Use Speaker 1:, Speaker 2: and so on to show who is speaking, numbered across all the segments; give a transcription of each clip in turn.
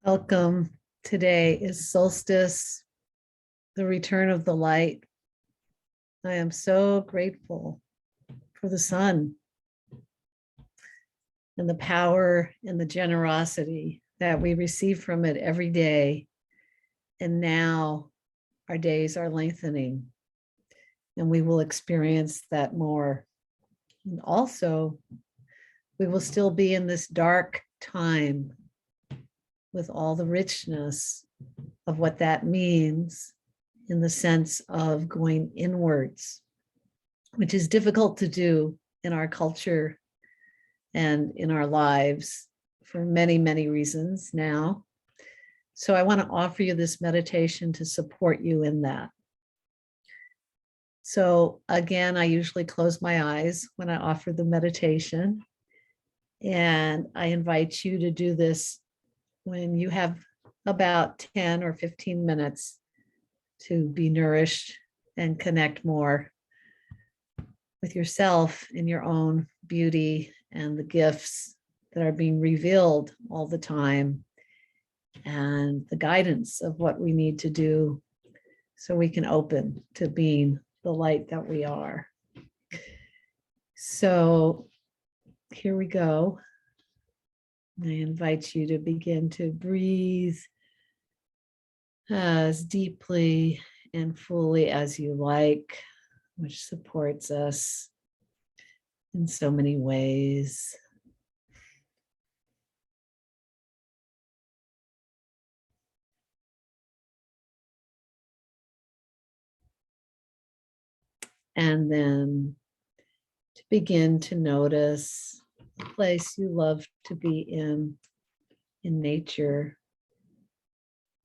Speaker 1: Welcome. Today is Solstice, the return of the light. I am so grateful for the sun and the power and the generosity that we receive from it every day. And now our days are lengthening, and we will experience that more. And also, we will still be in this dark time with all the richness of what that means in the sense of going inwards, which is difficult to do in our culture and in our lives for many, many reasons now. So I want to offer you this meditation to support you in that. So again, I usually close my eyes when I offer the meditation, and I invite you to do this when you have about 10 or 15 minutes to be nourished and connect more with yourself in your own beauty and the gifts that are being revealed all the time, and the guidance of what we need to do so we can open to being the light that we are. So here we go. I invite you to begin to breathe as deeply and fully as you like, which supports us in so many ways. And then to begin to notice the place you love to be in nature,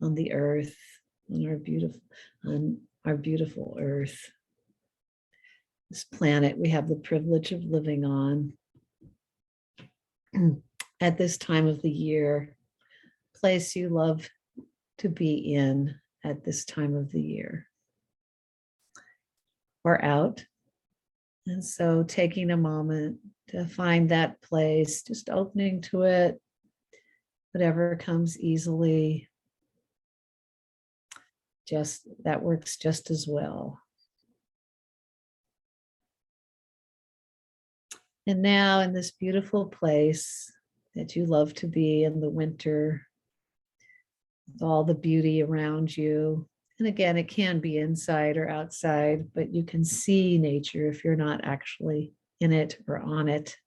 Speaker 1: on the earth, on our beautiful earth. This planet we have the privilege of living on at this time of the year, place you love to be in at this time of the year. Or out. And so taking a moment to find that place, just opening to it, whatever comes easily, just that works just as well. And now in this beautiful place that you love to be in the winter, with all the beauty around you. And again, it can be inside or outside, but you can see nature if you're not actually in it or on it.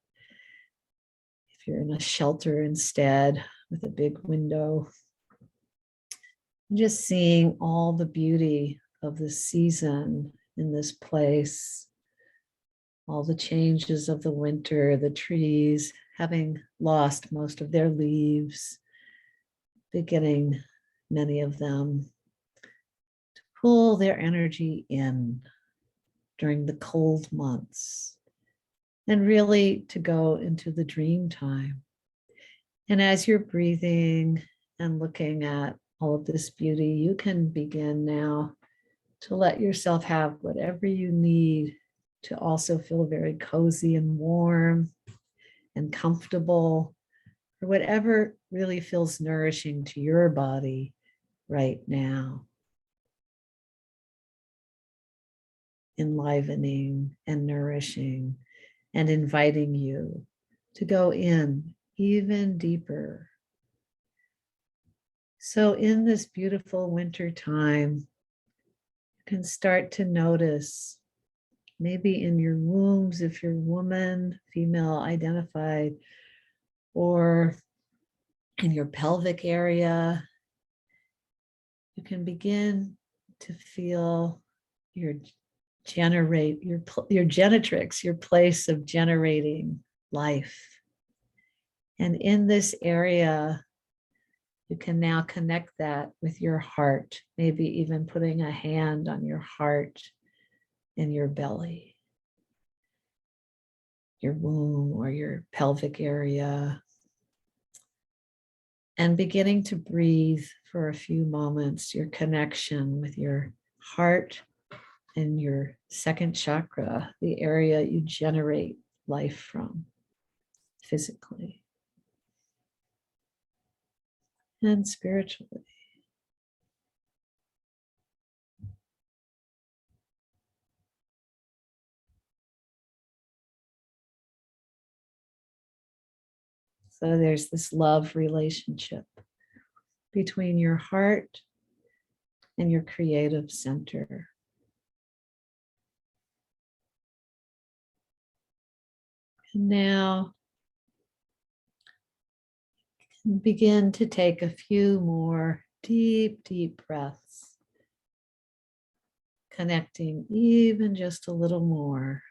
Speaker 1: If you're in a shelter instead with a big window, just seeing all the beauty of the season in this place, all the changes of the winter, the trees having lost most of their leaves, beginning, many of them, to pull their energy in during the cold months, and really to go into the dream time. And as you're breathing and looking at all of this beauty, you can begin now to let yourself have whatever you need to also feel very cozy and warm and comfortable, or whatever really feels nourishing to your body right now. Enlivening and nourishing and inviting you to go in even deeper. So in this beautiful winter time, you can start to notice, maybe in your wombs, if you're woman, female identified, or in your pelvic area, you can begin to feel your genetrix, your place of generating life. And in this area, you can now connect that with your heart, maybe even putting a hand on your heart and your belly, your womb or your pelvic area, and beginning to breathe for a few moments, your connection with your heart and your second chakra, the area you generate life from physically. and spiritually. So there's this love relationship between your heart and your creative center. And now begin to take a few more deep, deep breaths, connecting even just a little more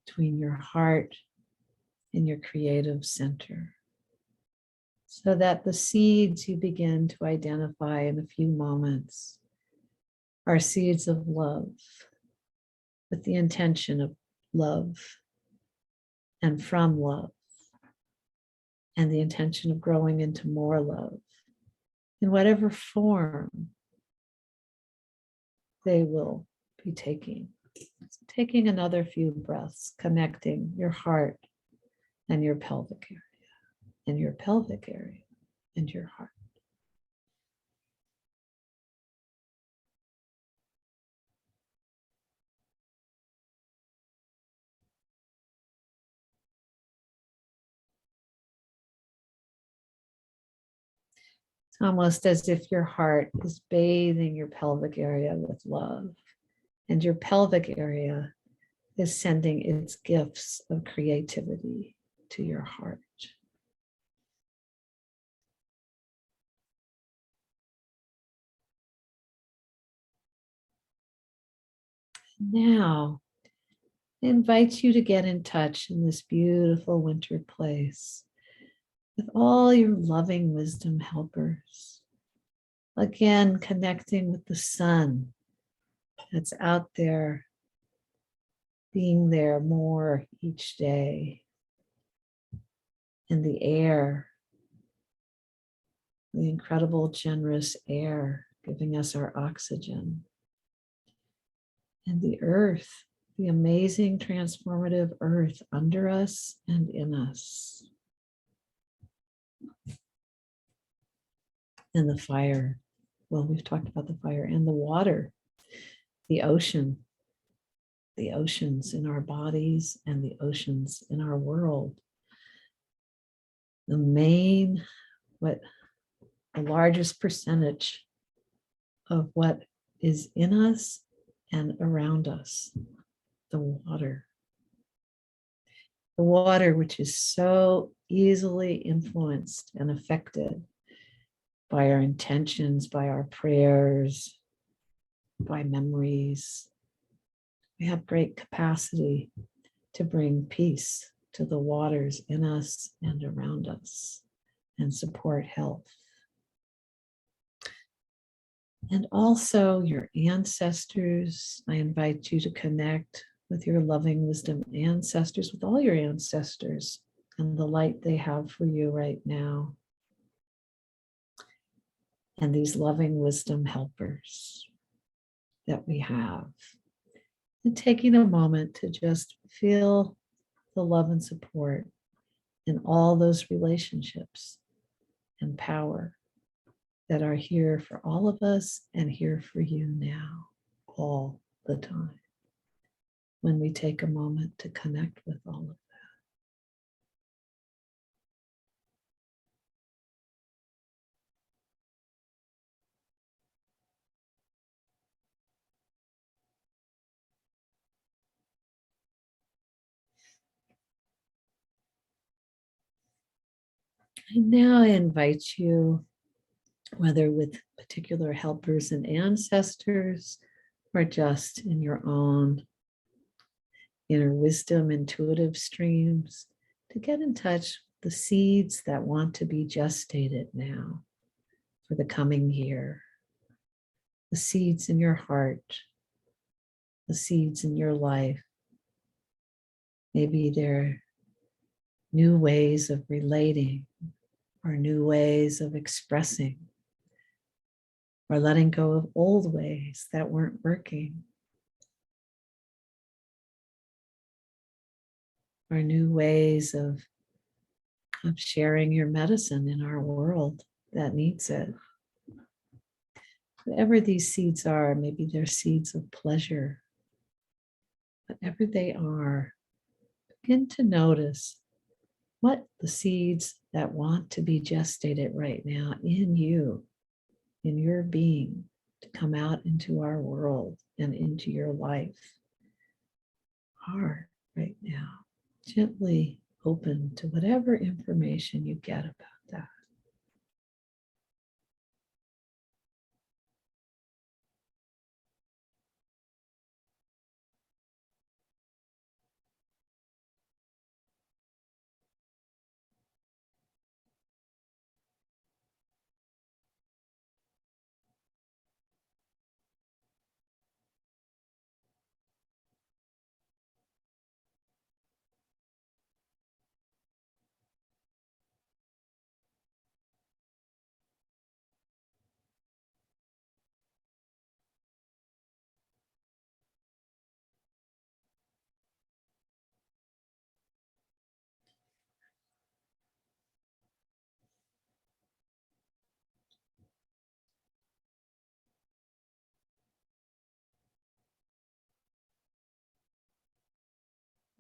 Speaker 1: between your heart and your creative center, so that the seeds you begin to identify in a few moments are seeds of love, with the intention of love and from love, and the intention of growing into more love in whatever form they will be taking. So taking another few breaths, connecting your heart and your pelvic area, and your pelvic area and your heart. It's almost as if your heart is bathing your pelvic area with love, and your pelvic area is sending its gifts of creativity to your heart. Now, I invite you to get in touch in this beautiful winter place with all your loving wisdom helpers. Again, connecting with the sun that's out there, being there more each day, and the air, the incredible, generous air giving us our oxygen, and the earth, the amazing, transformative earth under us and in us, and the fire. Well, we've talked about the fire, and the water, the ocean, the oceans in our bodies and the oceans in our world. The largest percentage of what is in us and around us, the water. The water, which is so easily influenced and affected by our intentions, by our prayers, by memories. We have great capacity to bring peace to the waters in us and around us and support health. And also your ancestors. I invite you to connect with your loving wisdom ancestors, with all your ancestors and the light they have for you right now. And these loving wisdom helpers that we have. And taking a moment to just feel the love and support in all those relationships and power that are here for all of us and here for you now, all the time, when we take a moment to connect with all of that. And now I invite you, whether with particular helpers and ancestors, or just in your own inner wisdom, intuitive streams, to get in touch with the seeds that want to be gestated now for the coming year. The seeds in your heart, the seeds in your life. Maybe they're new ways of relating, or new ways of expressing, or letting go of old ways that weren't working, or new ways of sharing your medicine in our world. that needs it. Whatever these seeds are, maybe they're seeds of pleasure. Whatever they are, begin to notice what the seeds that want to be gestated right now in you, in your being, to come out into our world and into your life are right now. Gently open to whatever information you get about that.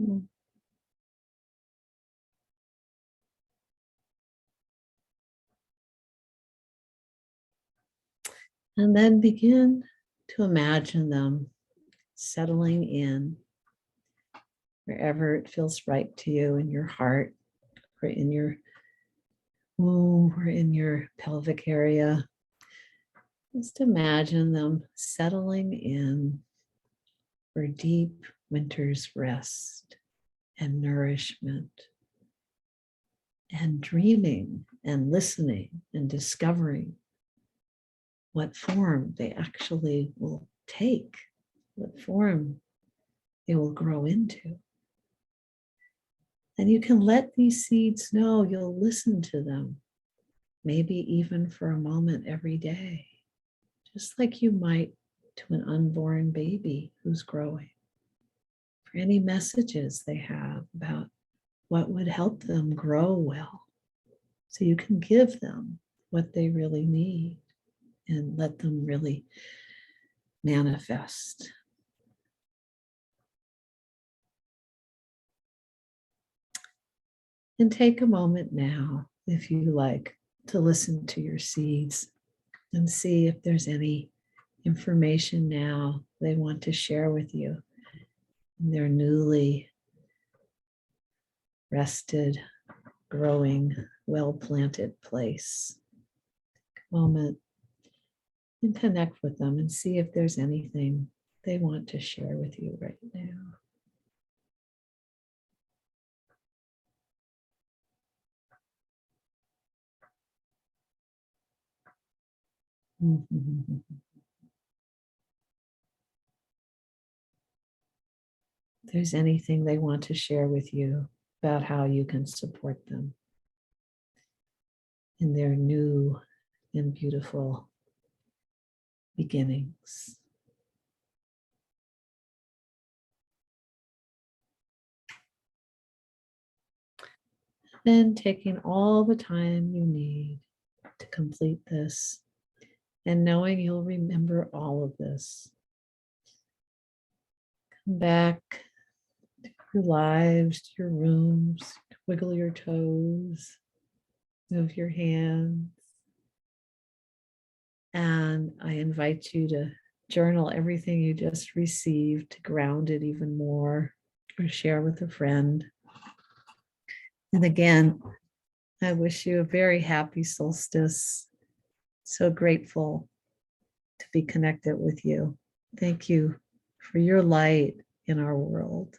Speaker 1: Mm. And then begin to imagine them settling in wherever it feels right to you, in your heart or in your womb or in your pelvic area. Just imagine them settling in for deep winter's rest and nourishment and dreaming and listening and discovering what form they actually will take, what form they will grow into. And you can let these seeds know you'll listen to them, maybe even for a moment every day, just like you might to an unborn baby who's growing, for any messages they have about what would help them grow well. So you can give them what they really need and let them really manifest. And take a moment now, if you like, to listen to your seeds and see if there's any information now they want to share with you in their newly rested, growing, well-planted place. Take a moment and connect with them and see if there's anything they want to share with you right now. Mhm. If there's anything they want to share with you about how you can support them in their new and beautiful beginnings. Then taking all the time you need to complete this and knowing you'll remember all of this. Come back to your lives, to your rooms, wiggle your toes, move your hands. And I invite you to journal everything you just received to ground it even more, or share with a friend. And again, I wish you a very happy solstice. So grateful to be connected with you. Thank you for your light in our world.